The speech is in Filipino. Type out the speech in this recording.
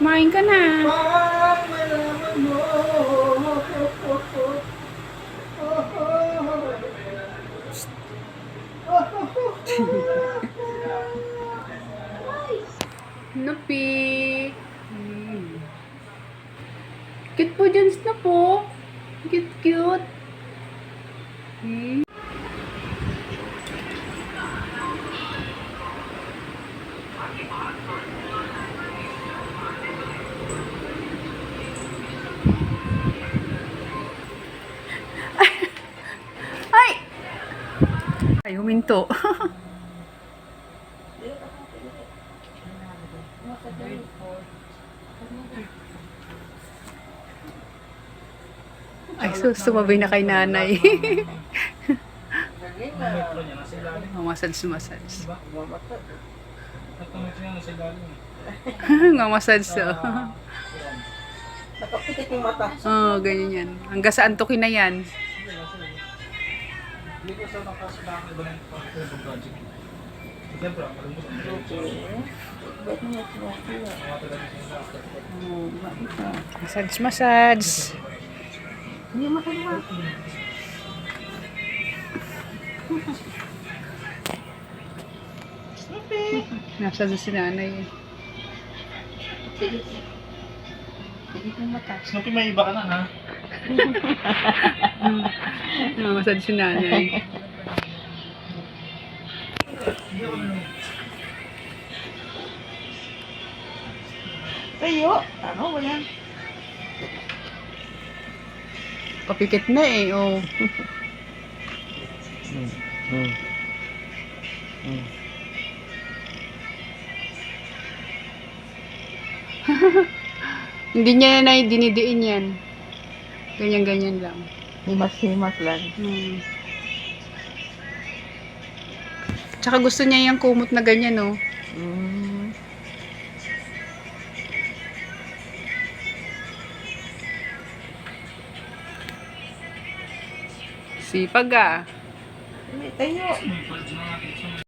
Kumain ka na. Pag malaman mo. Nupi. Cute po dyan na po. Cute, cute. Ay! Ay, huminto. Ay, sumabay na kay nanay. Mamasage. Mamasage. Nakapikit yung mata. Oh, ganyan yan. Hanggang sa antukin na yan. Hindi ko sa nakasalakan iba ng project. Siyempre, Massage. Hindi makaliwa. Nasa si nanay. Pikit yung mata. Snoopy, may iba ka na, ha? Massage si nanay. Tayo. Ano ba yan? Papikit na eh. Oh. Hindi niya na dinidiin yan. Ganyan-ganyan lang. Himas-himas lang. Tsaka gusto niya yung kumot na ganyan, oh. Sipag ah. Tayo.